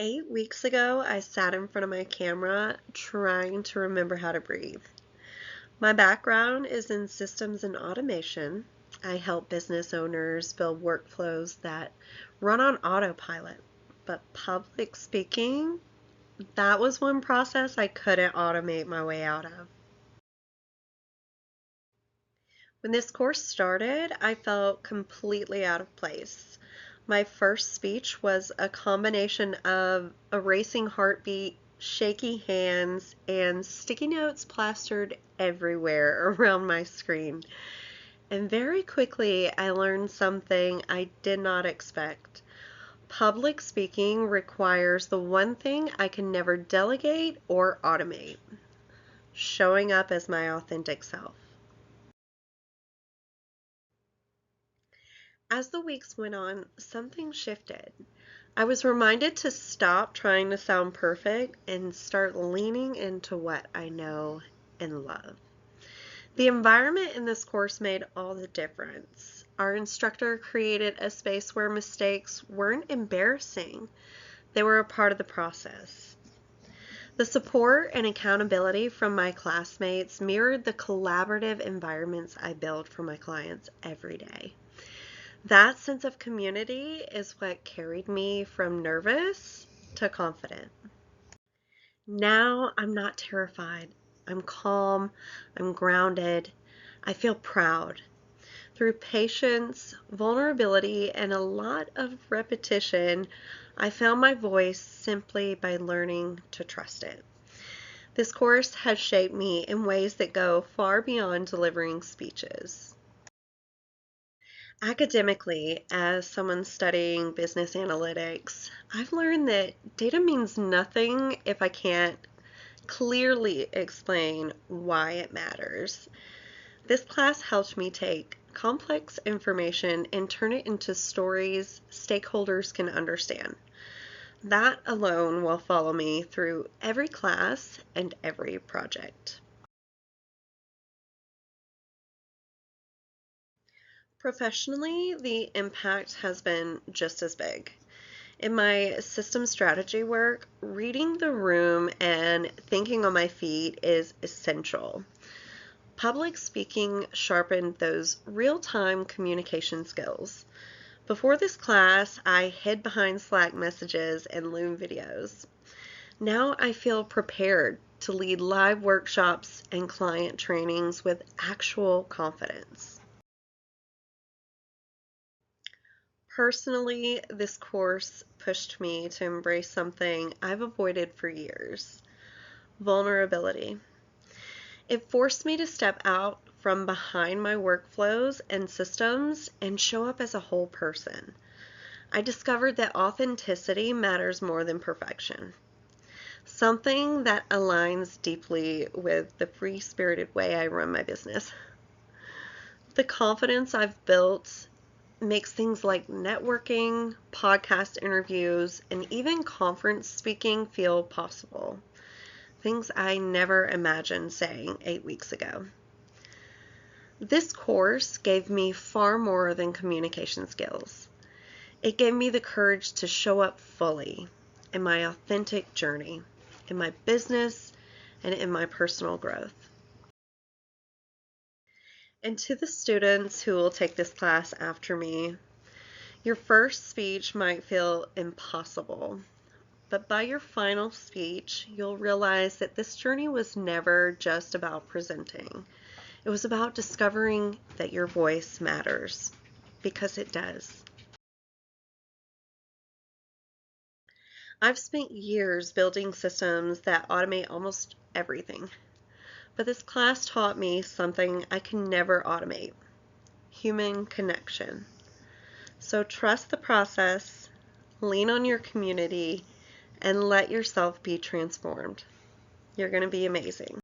8 weeks ago, I sat in front of my camera trying to remember how to breathe. My background is in systems and automation. I help business owners build workflows that run on autopilot. But public speaking, that was one process I couldn't automate my way out of. When this course started, I felt completely out of place. My first speech was a combination of a racing heartbeat, shaky hands, and sticky notes plastered everywhere around my screen. And very quickly, I learned something I did not expect. Public speaking requires the one thing I can never delegate or automate: showing up as my authentic self. As the weeks went on, something shifted. I was reminded to stop trying to sound perfect and start leaning into what I know and love. The environment in this course made all the difference. Our instructor created a space where mistakes weren't embarrassing, they were a part of the process. The support and accountability from my classmates mirrored the collaborative environments I build for my clients every day. That sense of community is what carried me from nervous to confident. Now I'm not terrified. I'm calm. I'm grounded. I feel proud. Through patience, vulnerability, and a lot of repetition, I found my voice simply by learning to trust it. This course has shaped me in ways that go far beyond delivering speeches. Academically, as someone studying business analytics, I've learned that data means nothing if I can't clearly explain why it matters. This class helped me take complex information and turn it into stories stakeholders can understand. That alone will follow me through every class and every project. Professionally, the impact has been just as big. In my system strategy work, reading the room and thinking on my feet is essential. Public speaking sharpened those real-time communication skills. Before this class, I hid behind Slack messages and Loom videos. Now I feel prepared to lead live workshops and client trainings with actual confidence. Personally, this course pushed me to embrace something I've avoided for years: vulnerability. It forced me to step out from behind my workflows and systems and show up as a whole person. I discovered that authenticity matters more than perfection, something that aligns deeply with the free-spirited way I run my business. The confidence I've built makes things like networking, podcast interviews, and even conference speaking feel possible. Things I never imagined saying 8 weeks ago. This course gave me far more than communication skills. It gave me the courage to show up fully in my authentic journey, in my business, and in my personal growth. And to the students who will take this class after me, your first speech might feel impossible, but by your final speech, you'll realize that this journey was never just about presenting. It was about discovering that your voice matters, because it does. I've spent years building systems that automate almost everything, but this class taught me something I can never automate: human connection. So trust the process, lean on your community, and let yourself be transformed. You're going to be amazing.